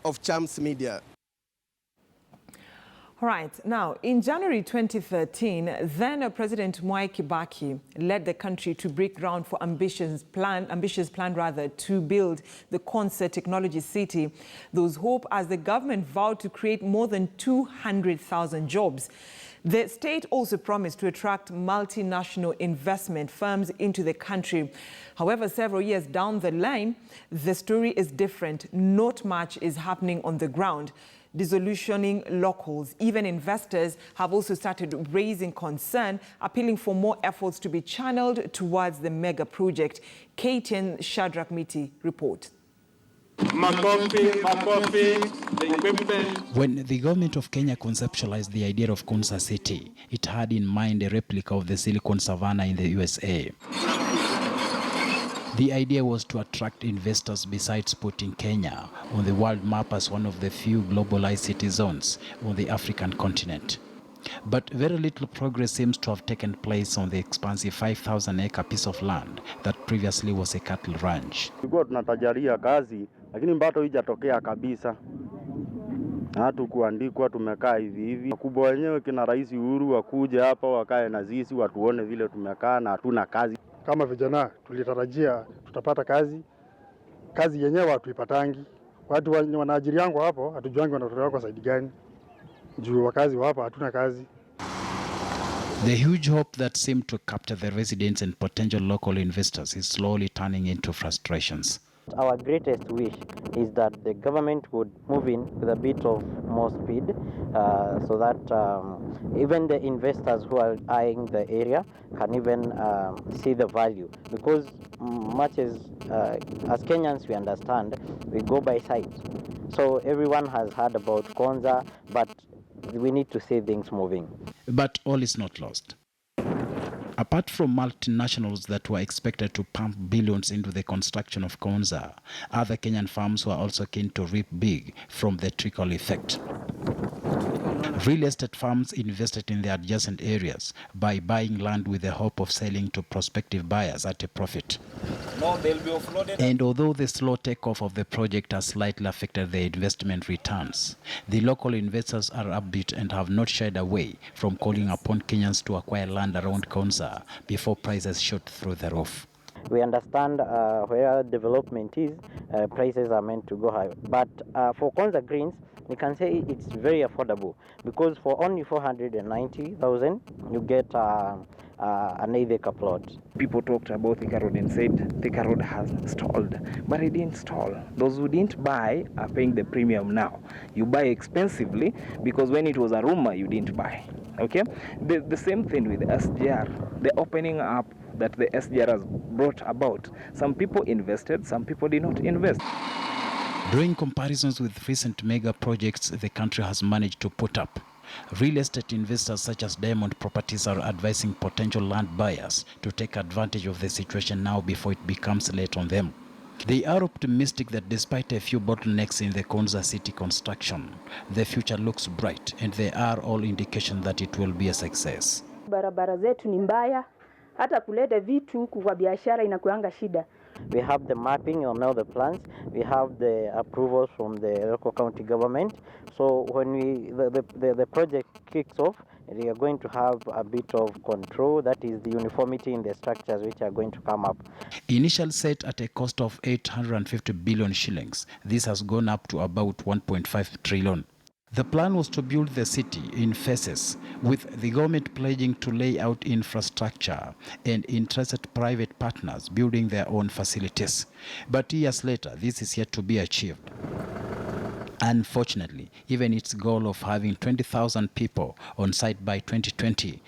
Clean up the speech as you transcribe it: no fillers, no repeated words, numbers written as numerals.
of Champs Media. All right. Now, in January 2013, then President Mwai Kibaki led the country to break ground for ambitious plan to build the Konza Technology City. Those hope as the government vowed to create more than 200,000 jobs. The state also promised to attract multinational investment firms into the country. However, several years down the line, the story is different. Not much is happening on the ground. Disillusioning locals. Even investors have also started raising concern, appealing for more efforts to be channeled towards the mega project. KTN Shadrach Miti report. When the government of Kenya conceptualized the idea of Konza City, it had in mind a replica of the Silicon Savannah in the USA. The idea was to attract investors besides putting Kenya on the world map as one of the few globalized city zones on the African continent. But very little progress seems to have taken place on the expansive 5,000-acre piece of land that previously was a cattle ranch. Tulikuwa tunatajaria kazi, lakini bado haijatokea kabisa. Hatu kuandikwa, tumekaa hivi hivi. Wakubwa wenyewe kina Rais Uhuru wakuje hapa wakae na sisi watuone vile tumekaa na hatuna kazi. Kama vijana tulitarajia tutapata kazi. Kazi yenyewe hatuipatangi. Watu wanaajiri yangu hapo hatujuangi wanatolewa kwa saidi gani. Juu wakazi wapo hatuna kazi. The huge hope that seemed to capture the residents and potential local investors is slowly turning into frustrations. Our greatest wish is that the government would move in with a bit of more speed so that even the investors who are eyeing the area can even see the value. Because much as Kenyans we understand, we go by sight. So everyone has heard about Konza, but we need to see things moving. But all is not lost. Apart from multinationals that were expected to pump billions into the construction of Konza, other Kenyan firms were also keen to reap big from the trickle effect. Real estate firms invested in the adjacent areas by buying land with the hope of selling to prospective buyers at a profit. No, they'll be offloaded. And although the slow takeoff of the project has slightly affected the investment returns, the local investors are upbeat and have not shied away from calling upon Kenyans to acquire land around Konza before prices shoot through the roof. We understand where development is, prices are meant to go high. But for Konza Greens, we can say it's very affordable because for only 490,000, you get an 8-acre plot. People talked about Thika Road and said Thika Road has stalled, but it didn't stall. Those who didn't buy are paying the premium now. You buy expensively because when it was a rumor, you didn't buy. Okay? The same thing with SGR, the opening up that the SGR has brought about. Some people invested, some people did not invest. Drawing comparisons with recent mega projects the country has managed to put up, real estate investors such as Diamond Properties are advising potential land buyers to take advantage of the situation now before it becomes late on them. They are optimistic that despite a few bottlenecks in the Konza City construction, the future looks bright and there are all indications that it will be a success. Barabara zetu ni mbaya, hata kuleta vitu huku kwa biashara inakuanga shida. We have the mapping on all the plans. We have the approvals from the local county government. So when the project kicks off, we are going to have a bit of control. That is the uniformity in the structures which are going to come up. Initially set at a cost of 850 billion shillings, this has gone up to about 1.5 trillion. The plan was to build the city in phases, with the government pledging to lay out infrastructure and interested private partners building their own facilities. But years later, this is yet to be achieved. Unfortunately, even its goal of having 20,000 people on site by 2020